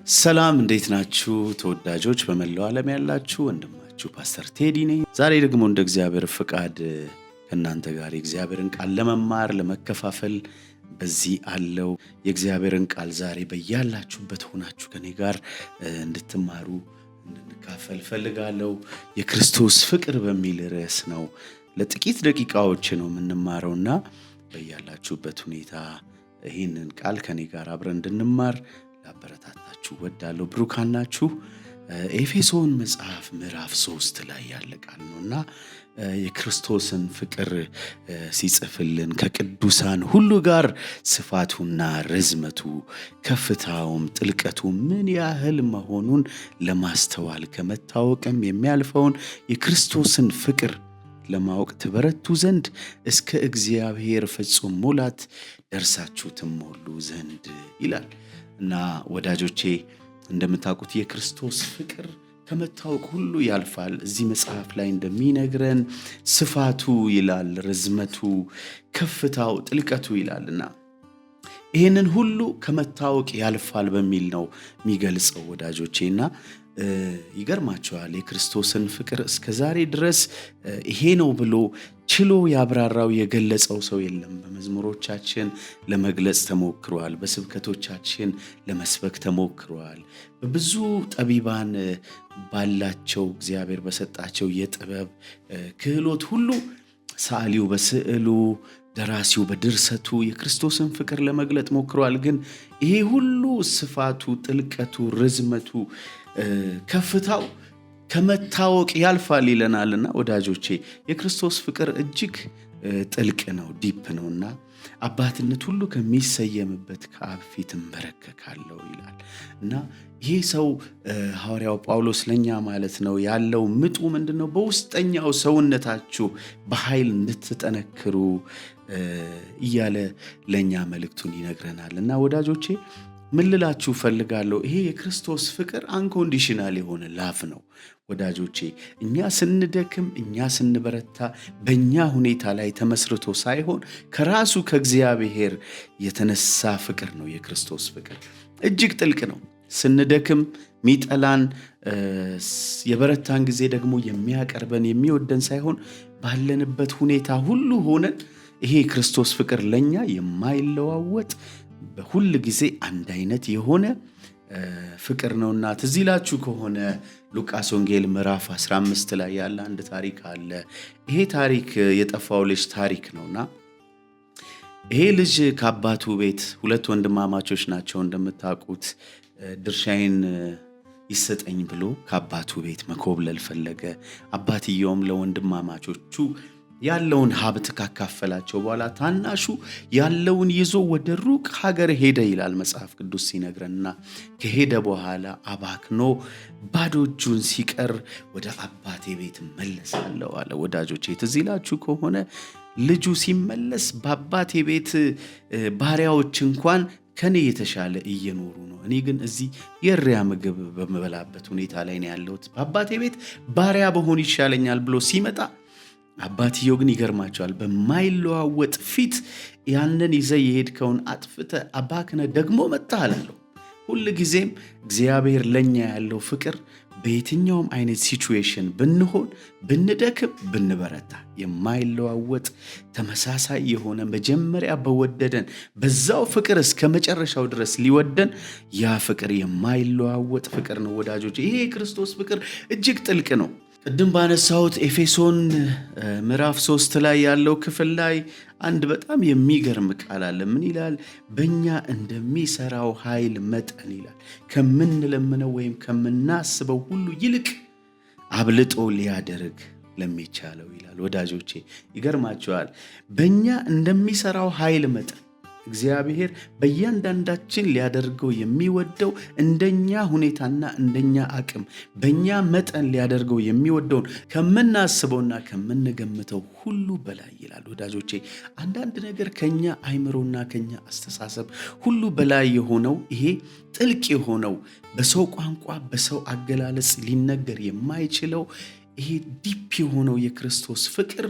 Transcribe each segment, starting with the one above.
ሰላም እንዴት ናችሁ? ተወዳጆች በመላው ዓለም ያላችሁ ወንድማችሁ ፓስተር ቴዲ ነኝ። ዛሬ ደግሞ እንደ እግዚአብሔር ፍቃድ ከእናንተ ጋር የእግዚአብሔርን ቃል ለመማር ለመከፋፈል በዚህ አለው። የእግዚአብሔርን ቃል ዛሬ በያላችሁበት ሆናችሁ ከኔ ጋር እንድትማሩ እንድንካፈል ፈልጋለሁ። የክርስቶስ ፍቅር በሚል ርዕስ ነው። ለጥቂት ደቂቃዎች ነው የምንማረውና በያላችሁበት ሁኔታ ይህንን ቃል ከኔ ጋር አብረን እንድንማር ላበረታታችሁ ወዳለሁ። ብሩካን ናችሁ። ኤፌሶን መጽሐፍ ምዕራፍ 3 ላይ ያለ ቃል ነውና የክርስቶስን ፍቅር ሲጽፍልን ከቅዱሳን ሁሉ ጋር ስፋቱና ርዝመቱ ከፍታውም ጥልቀቱ ምን ያህል መሆኑን ለማስተዋል ከመታወቅም የሚያልፈውን የክርስቶስን ፍቅር ለማወቅ ትበረቱ ዘንድ እስከ እግዚአብሔር ፍጹም ሙላት ደርሳችሁ ትሞሉ ዘንድ ይላል። እና ወዳጆቼ እንደምታውቁት የክርስቶስ ፍቅር ከመታወቅ ሁሉ ያልፋል። እዚህ መጽሐፍ ላይ እንደሚነግረን ስፋቱ ይላል፣ ርዝመቱ፣ ከፍታው፣ ጥልቀቱ ይላልና ይህንን ሁሉ ከመታወቅ ያልፋል በሚል ነው የሚገልጸው ወዳጆቼና ይገርማቸዋል። የክርስቶስን ፍቅር እስከ ዛሬ ድረስ ይሄ ነው ብሎ ችሎ ያብራራው የገለጸው ሰው የለም። በመዝሙሮቻችን ለመግለጽ ተሞክሯል። በስብከቶቻችን ለመስበክ ተሞክሯል። በብዙ ጠቢባን ባላቸው እግዚአብሔር በሰጣቸው የጥበብ ክህሎት ሁሉ ሰዓሊው በስዕሉ፣ ደራሲው በድርሰቱ የክርስቶስን ፍቅር ለመግለጥ ሞክሯል። ግን ይሄ ሁሉ ስፋቱ፣ ጥልቀቱ፣ ርዝመቱ፣ ከፍታው ከመታወቅ ያልፋል ይለናልና ወዳጆቼ የክርስቶስ ፍቅር እጅግ ጥልቅ ነው፣ ዲፕ ነውና አባትነት ሁሉ ከሚሰየምበት ከአብ ፊት እንበረከካለሁ ይላል እና ይህ ሰው ሐዋርያው ጳውሎስ ለኛ ማለት ነው ያለው ምጡ ምንድነው? በውስጠኛው ሰውነታችሁ በኃይል እንድትጠነክሩ እያለ ለኛ መልእክቱን ይነግረናል እና ወዳጆቼ ምን ልላችሁ ፈልጋለሁ፣ ይሄ የክርስቶስ ፍቅር አንኮንዲሽናል የሆነ ላፍ ነው ወዳጆቼ። እኛ ስንደክም፣ እኛ ስንበረታ በእኛ ሁኔታ ላይ ተመስርቶ ሳይሆን ከራሱ ከእግዚአብሔር የተነሳ ፍቅር ነው። የክርስቶስ ፍቅር እጅግ ጥልቅ ነው። ስንደክም ሚጠላን፣ የበረታን ጊዜ ደግሞ የሚያቀርበን የሚወደን ሳይሆን ባለንበት ሁኔታ ሁሉ ሆነን ይሄ የክርስቶስ ፍቅር ለኛ የማይለዋወጥ በሁል ጊዜ አንድ አይነት የሆነ ፍቅር ነውና ትዝ ይላችሁ ከሆነ ሉቃስ ወንጌል ምዕራፍ 15 ላይ ያለ አንድ ታሪክ አለ። ይሄ ታሪክ የጠፋው ልጅ ታሪክ ነውና ይሄ ልጅ ከአባቱ ቤት ሁለት ወንድማማቾች ናቸው እንደምታውቁት። ድርሻዬን ይሰጠኝ ብሎ ከአባቱ ቤት መኮብለል ፈለገ። አባትየውም ለወንድማማቾቹ ያለውን ሀብት ካካፈላቸው በኋላ ታናሹ ያለውን ይዞ ወደ ሩቅ ሀገር ሄደ ይላል መጽሐፍ ቅዱስ ሲነግረንና ከሄደ በኋላ አባክኖ ባዶ እጁን ሲቀር ወደ አባቴ ቤት መለሳለሁ አለ። ወዳጆቼ ትዝ ይላችሁ ከሆነ ልጁ ሲመለስ በአባቴ ቤት ባሪያዎች እንኳን ከኔ የተሻለ እየኖሩ ነው፣ እኔ ግን እዚህ የእሪያ ምግብ በመበላበት ሁኔታ ላይ ነው ያለሁት፣ በአባቴ ቤት ባሪያ በሆን ይሻለኛል ብሎ ሲመጣ አባትየው ግን ይገርማቸዋል። በማይለዋወጥ ፊት ያንን ይዘ የሄድከውን አጥፍተ አባክነ ደግሞ መጣህ አላለው። ሁል ጊዜም እግዚአብሔር ለኛ ያለው ፍቅር በየትኛውም አይነት ሲቹዌሽን ብንሆን፣ ብንደክም፣ ብንበረታ የማይለዋወጥ ተመሳሳይ የሆነ መጀመሪያ በወደደን በዛው ፍቅር እስከ መጨረሻው ድረስ ሊወደን ያ ፍቅር የማይለዋወጥ ፍቅር ነው ወዳጆች። ይሄ የክርስቶስ ፍቅር እጅግ ጥልቅ ነው። ቅድም ባነሳሁት ኤፌሶን ምዕራፍ 3 ላይ ያለው ክፍል ላይ አንድ በጣም የሚገርም ቃል አለ። ምን ይላል? በእኛ እንደሚሰራው ኃይል መጠን ይላል ከምንለምነው ወይም ከምናስበው ሁሉ ይልቅ አብልጦ ሊያደርግ ለሚቻለው ይላል። ወዳጆቼ ይገርማቸዋል። በእኛ እንደሚሰራው ኃይል መጠን እግዚአብሔር በእያንዳንዳችን ሊያደርገው የሚወደው እንደኛ ሁኔታና እንደኛ አቅም በእኛ መጠን ሊያደርገው የሚወደውን ከምናስበውና ከምንገምተው ሁሉ በላይ ይላል። ወዳጆቼ አንዳንድ ነገር ከኛ አይምሮና ከኛ አስተሳሰብ ሁሉ በላይ የሆነው ይሄ ጥልቅ የሆነው በሰው ቋንቋ በሰው አገላለጽ ሊነገር የማይችለው ይሄ ዲፕ የሆነው የክርስቶስ ፍቅር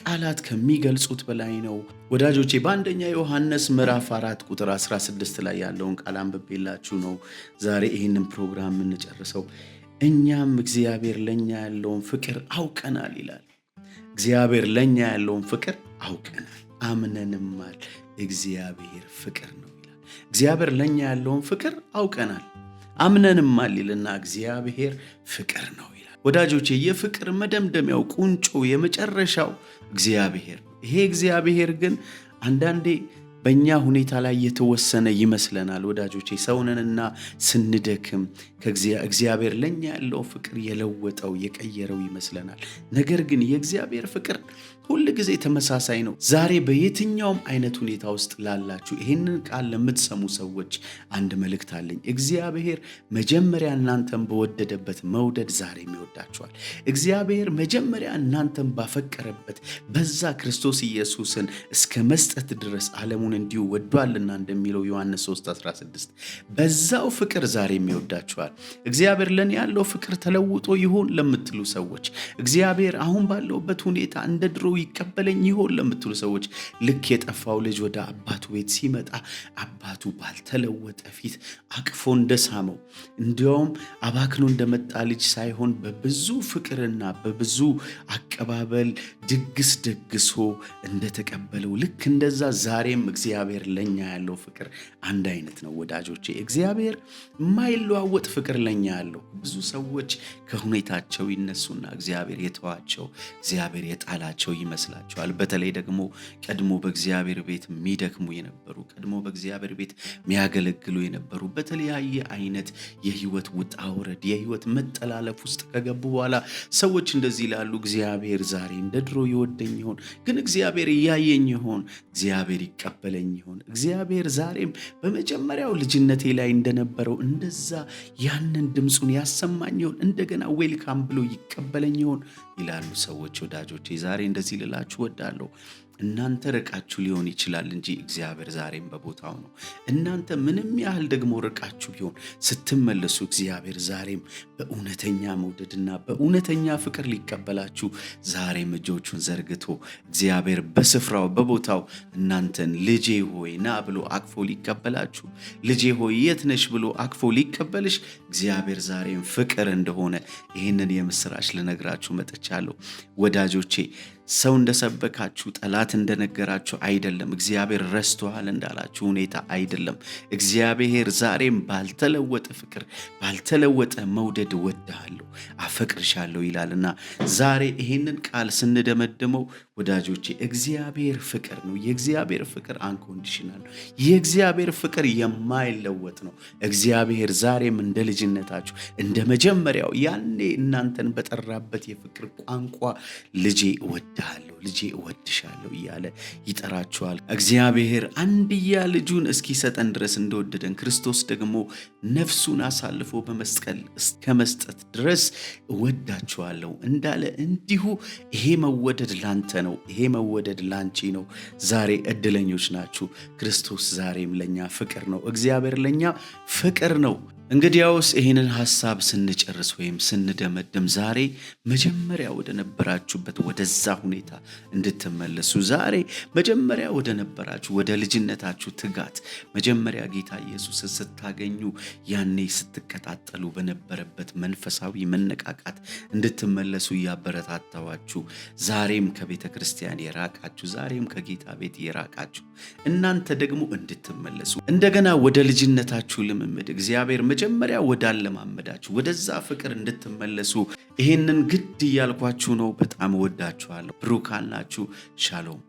ቃላት ከሚገልጹት በላይ ነው። ወዳጆቼ በአንደኛ ዮሐንስ ምዕራፍ 4 ቁጥር 16 ላይ ያለውን ቃል አንብቤላችሁ ነው ዛሬ ይህንን ፕሮግራም የምንጨርሰው። እኛም እግዚአብሔር ለእኛ ያለውን ፍቅር አውቀናል ይላል። እግዚአብሔር ለእኛ ያለውን ፍቅር አውቀናል አምነንማል። እግዚአብሔር ፍቅር ነው ይላል። እግዚአብሔር ለእኛ ያለውን ፍቅር አውቀናል አምነንማል ይልና እግዚአብሔር ፍቅር ነው ይላል። ወዳጆቼ የፍቅር መደምደሚያው ቁንጮ የመጨረሻው እግዚአብሔር ነው። ይሄ እግዚአብሔር ግን አንዳንዴ በእኛ ሁኔታ ላይ የተወሰነ ይመስለናል። ወዳጆቼ ሰውነንና ስንደክም እግዚአብሔር ለእኛ ያለው ፍቅር የለወጠው የቀየረው ይመስለናል። ነገር ግን የእግዚአብሔር ፍቅር ሁል ጊዜ ተመሳሳይ ነው። ዛሬ በየትኛውም አይነት ሁኔታ ውስጥ ላላችሁ ይህንን ቃል ለምትሰሙ ሰዎች አንድ መልእክት አለኝ። እግዚአብሔር መጀመሪያ እናንተን በወደደበት መውደድ ዛሬም ይወዳችኋል። እግዚአብሔር መጀመሪያ እናንተን ባፈቀረበት በዛ ክርስቶስ ኢየሱስን እስከ መስጠት ድረስ ዓለሙን እንዲሁ ወዷልና እንደሚለው ዮሐንስ 3:16 በዛው ፍቅር ዛሬም ይወዳችኋል። እግዚአብሔር ለኔ ያለው ፍቅር ተለውጦ ይሆን ለምትሉ ሰዎች፣ እግዚአብሔር አሁን ባለውበት ሁኔታ እንደ ድሮ ይቀበለኝ ይሆን ለምትሉ ሰዎች፣ ልክ የጠፋው ልጅ ወደ አባቱ ቤት ሲመጣ አባቱ ባልተለወጠ ፊት አቅፎ እንደሳመው፣ እንዲያውም አባክኖ እንደመጣ ልጅ ሳይሆን በብዙ ፍቅርና በብዙ አቀባበል ድግስ ደግሶ እንደተቀበለው ልክ እንደዛ ዛሬም እግዚአብሔር ለኛ ያለው ፍቅር አንድ አይነት ነው። ወዳጆቼ እግዚአብሔር የማይለዋወጥ ፍቅር ለኛ ያለው። ብዙ ሰዎች ከሁኔታቸው ይነሱና እግዚአብሔር የተዋቸው እግዚአብሔር የጣላቸው ይመስላቸዋል። በተለይ ደግሞ ቀድሞ በእግዚአብሔር ቤት የሚደክሙ የነበሩ፣ ቀድሞ በእግዚአብሔር ቤት የሚያገለግሉ የነበሩ በተለያየ አይነት የህይወት ውጣ ውረድ የህይወት መጠላለፍ ውስጥ ከገቡ በኋላ ሰዎች እንደዚህ ይላሉ፣ እግዚአብሔር ዛሬ እንደ ድሮ ይወደኝ ይሆን? ግን እግዚአብሔር እያየኝ ይሆን? እግዚአብሔር ይቀበለኝ ይሆን? እግዚአብሔር ዛሬም በመጀመሪያው ልጅነቴ ላይ እንደነበረው እንደዛ ያንን ድምፁን ያሰማኝ ይሆን? እንደገና ዌልካም ብሎ ይቀበለኝ ይሆን ይላሉ ሰዎች። ወዳጆቼ ዛሬ እንደዚህ ልላችሁ ወዳለሁ። እናንተ ርቃችሁ ሊሆን ይችላል እንጂ እግዚአብሔር ዛሬም በቦታው ነው። እናንተ ምንም ያህል ደግሞ ርቃችሁ ቢሆን ስትመለሱ እግዚአብሔር ዛሬም በእውነተኛ መውደድና በእውነተኛ ፍቅር ሊቀበላችሁ ዛሬም እጆቹን ዘርግቶ እግዚአብሔር በስፍራው በቦታው እናንተን ልጄ ሆይ ና ብሎ አቅፎ ሊቀበላችሁ፣ ልጄ ሆይ የት ነሽ ብሎ አቅፎ ሊቀበልሽ እግዚአብሔር ዛሬም ፍቅር እንደሆነ ይህንን የምስራች ልነግራችሁ መጥቻለሁ። ወዳጆቼ ሰው እንደሰበካችሁ ጠላት እንደነገራችሁ አይደለም። እግዚአብሔር ረስቶሃል እንዳላችሁ ሁኔታ አይደለም። እግዚአብሔር ዛሬም ባልተለወጠ ፍቅር ባልተለወጠ መውደድ እወድሃለሁ፣ አፈቅርሻለሁ ይላልና ዛሬ ይህንን ቃል ስንደመድመው ወዳጆቼ እግዚአብሔር ፍቅር ነው። የእግዚአብሔር ፍቅር አንኮንዲሽናል ነው። የእግዚአብሔር ፍቅር የማይለወጥ ነው። እግዚአብሔር ዛሬም እንደ ልጅነታችሁ እንደ መጀመሪያው ያኔ እናንተን በጠራበት የፍቅር ቋንቋ ልጄ እወድሃለሁ፣ ልጄ እወድሻለሁ እያለ ይጠራችኋል። እግዚአብሔር አንድያ ልጁን እስኪሰጠን ድረስ እንደወደደን ክርስቶስ ደግሞ ነፍሱን አሳልፎ በመስቀል እስከ መስጠት ድረስ እወዳችኋለሁ እንዳለ እንዲሁ ይሄ መወደድ ላንተ ነው። ይሄ መወደድ ላንቺ ነው። ዛሬ እድለኞች ናችሁ። ክርስቶስ ዛሬም ለኛ ፍቅር ነው። እግዚአብሔር ለኛ ፍቅር ነው። እንግዲያውስ ይህንን ሐሳብ ስንጨርስ ወይም ስንደመድም ዛሬ መጀመሪያ ወደ ነበራችሁበት ወደዛ ሁኔታ እንድትመለሱ፣ ዛሬ መጀመሪያ ወደ ነበራችሁ ወደ ልጅነታችሁ ትጋት፣ መጀመሪያ ጌታ ኢየሱስን ስታገኙ ያኔ ስትቀጣጠሉ በነበረበት መንፈሳዊ መነቃቃት እንድትመለሱ እያበረታታዋችሁ፣ ዛሬም ከቤተ ክርስቲያን የራቃችሁ፣ ዛሬም ከጌታ ቤት የራቃችሁ እናንተ ደግሞ እንድትመለሱ እንደገና ወደ ልጅነታችሁ ልምምድ እግዚአብሔር መጀመሪያ ወዳለማመዳችሁ ወደዛ ፍቅር እንድትመለሱ ይሄንን ግድ እያልኳችሁ ነው። በጣም ወዳችኋለሁ። ብሩካን ናችሁ። ሻሎም